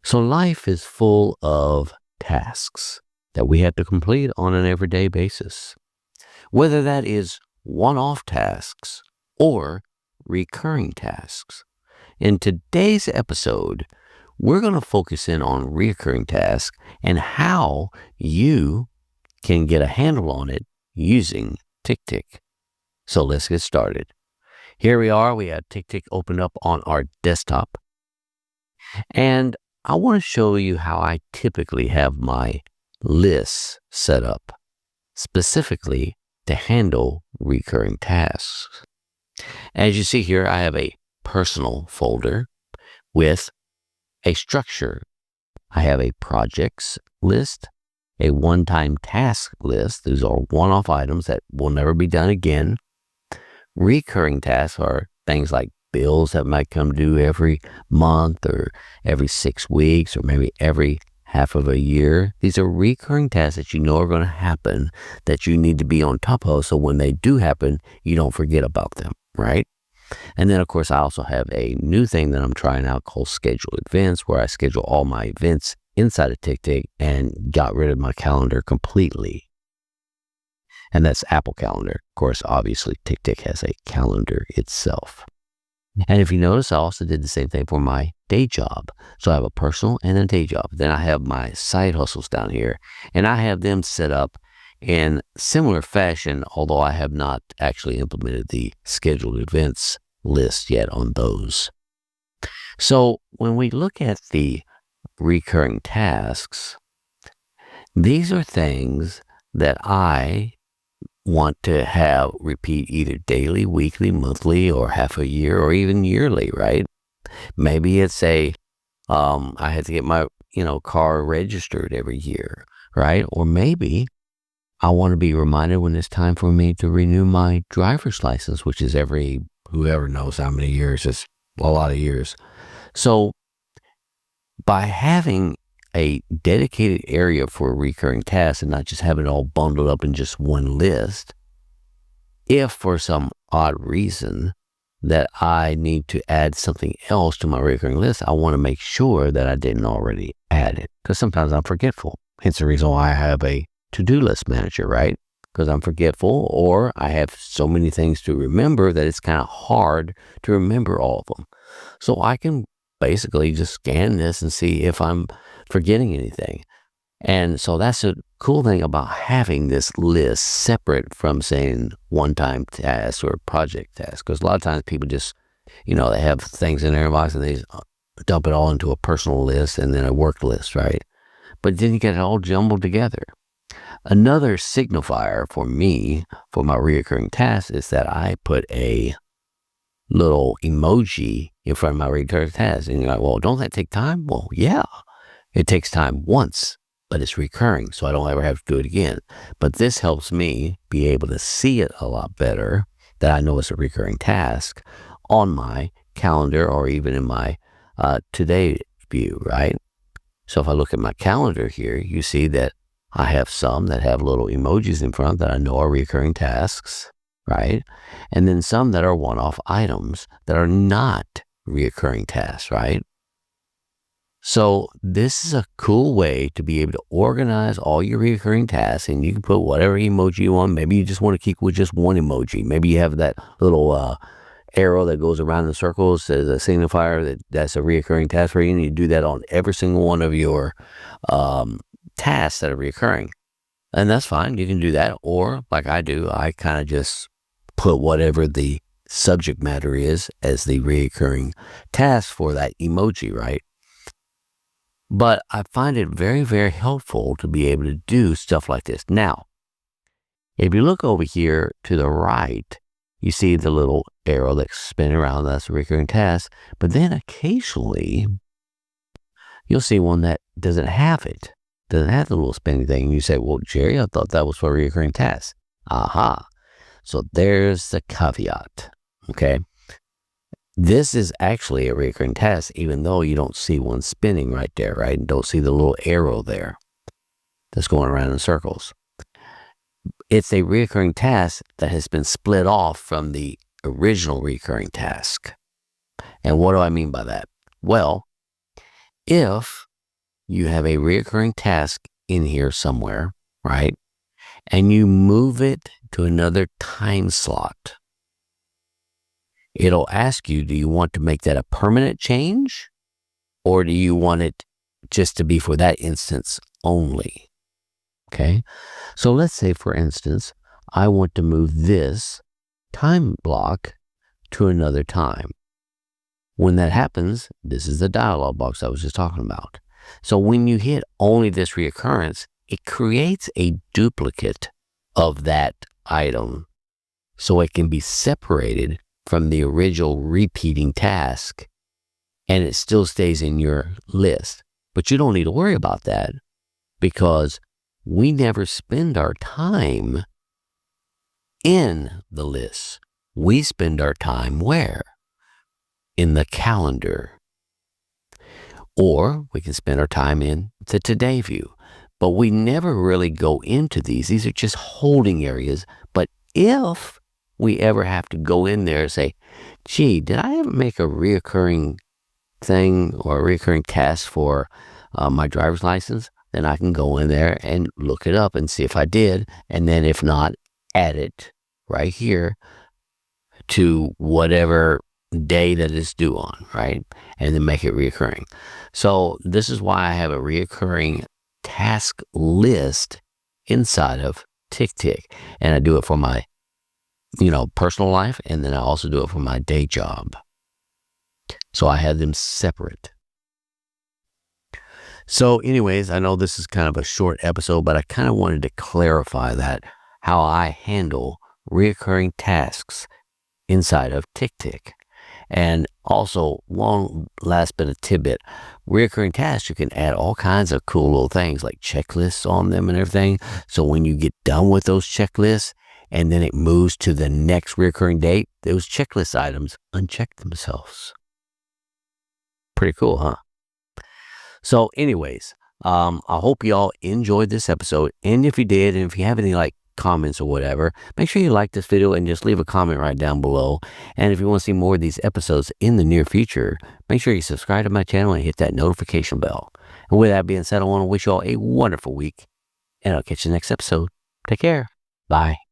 So life is full of tasks that we have to complete on an everyday basis, whether that is one-off tasks or recurring tasks. In today's episode, we're going to focus in on recurring tasks and how you can get a handle on it using TickTick. So let's get started. Here we are. We have TickTick opened up on our desktop. And I want to show you how I typically have my lists set up, specifically to handle recurring tasks. As you see here, I have a personal folder with a structure. I have a projects list, a one-time task list. These are one-off items that will never be done again. Recurring tasks are things like bills that might come due every month or every 6 weeks or maybe every half of a year. These are recurring tasks that you know are going to happen that you need to be on top of, so when they do happen, you don't forget about them, right? And then, of course, I also have a new thing that I'm trying out called scheduled events, where I schedule all my events inside of TickTick and got rid of my calendar completely. And that's Apple Calendar. Of course, obviously, TickTick has a calendar itself. And if you notice, I also did the same thing for my day job. So I have a personal and a day job. Then I have my side hustles down here, and I have them set up in similar fashion, although I have not actually implemented the scheduled events list yet on those. So when we look at the recurring tasks, these are things that I want to have repeat either daily, weekly, monthly, or half a year, or even yearly, right? Maybe it's I have to get my, car registered every year, right? Or maybe I want to be reminded when it's time for me to renew my driver's license, which is every, whoever knows how many years, it's a lot of years. So by having a dedicated area for recurring tasks and not just have it all bundled up in just one list, if for some odd reason that I need to add something else to my recurring list, I want to make sure that I didn't already add it, because sometimes I'm forgetful. Hence the reason why I have a to-do list manager, right? Because I'm forgetful, or I have so many things to remember that it's kind of hard to remember all of them. So I can basically just scan this and see if I'm forgetting anything. And so that's a cool thing about having this list separate from saying one-time tasks or project tasks, because a lot of times people just, they have things in their inbox and they dump it all into a personal list and then a work list, right? But then you get it all jumbled together. Another signifier for me, for my recurring tasks, is that I put a little emoji in front of my recurring task. And you're like, well, don't that take time? Well, yeah, it takes time once, but it's recurring, so I don't ever have to do it again. But this helps me be able to see it a lot better, that I know it's a recurring task on my calendar or even in my today view, right? So if I look at my calendar here, you see that I have some that have little emojis in front that I know are recurring tasks, right? And then some that are one-off items that are not recurring tasks, right? So this is a cool way to be able to organize all your recurring tasks, and you can put whatever emoji you want. Maybe you just want to keep with just one emoji. Maybe you have that little arrow that goes around in circles as a signifier that's a recurring task for you, and you do that on every single one of your tasks that are recurring. And that's fine. You can do that. Or like I do, I kind of just put whatever the subject matter is as the recurring task for that emoji, right? But I find it very, very helpful to be able to do stuff like this. Now, if you look over here to the right, you see the little arrow that's spinning around. That's a recurring task. But then occasionally, you'll see one that doesn't have it. Doesn't have the little spinning thing. And you say, well, Jerry, I thought that was for a recurring task. Aha. So there's the caveat. Okay. This is actually a recurring task, even though you don't see one spinning right there, right? And don't see the little arrow there that's going around in circles. It's a recurring task that has been split off from the original recurring task. And what do I mean by that? Well, if you have a reoccurring task in here somewhere, right? And you move it to another time slot, it'll ask you, do you want to make that a permanent change? Or do you want it just to be for that instance only? Okay. So let's say, for instance, I want to move this time block to another time. When that happens, this is the dialog box I was just talking about. So when you hit only this reoccurrence, it creates a duplicate of that item so it can be separated from the original repeating task, and it still stays in your list. But you don't need to worry about that because we never spend our time in the list. We spend our time where? In the calendar. Or we can spend our time in the today view. But we never really go into these. These are just holding areas. But if we ever have to go in there and say, gee, did I ever make a reoccurring thing or a reoccurring task for my driver's license? Then I can go in there and look it up and see if I did. And then if not, add it right here to whatever day that it's due on, right? And then make it reoccurring. So this is why I have a reoccurring task list inside of TickTick. And I do it for my, personal life. And then I also do it for my day job. So I have them separate. So anyways, I know this is kind of a short episode, but I kind of wanted to clarify that how I handle reoccurring tasks inside of TickTick. And also, one last bit of tidbit, reoccurring tasks, you can add all kinds of cool little things like checklists on them and everything. So when you get done with those checklists and then it moves to the next reoccurring date, those checklist items uncheck themselves. Pretty cool, huh? So anyways, I hope y'all enjoyed this episode. And if you did, and if you have any comments or whatever, make sure you like this video and just leave a comment right down below. And if you want to see more of these episodes in the near future, make sure you subscribe to my channel and hit that notification bell. And with that being said, I want to wish y'all a wonderful week, and I'll catch you next episode. Take care. Bye.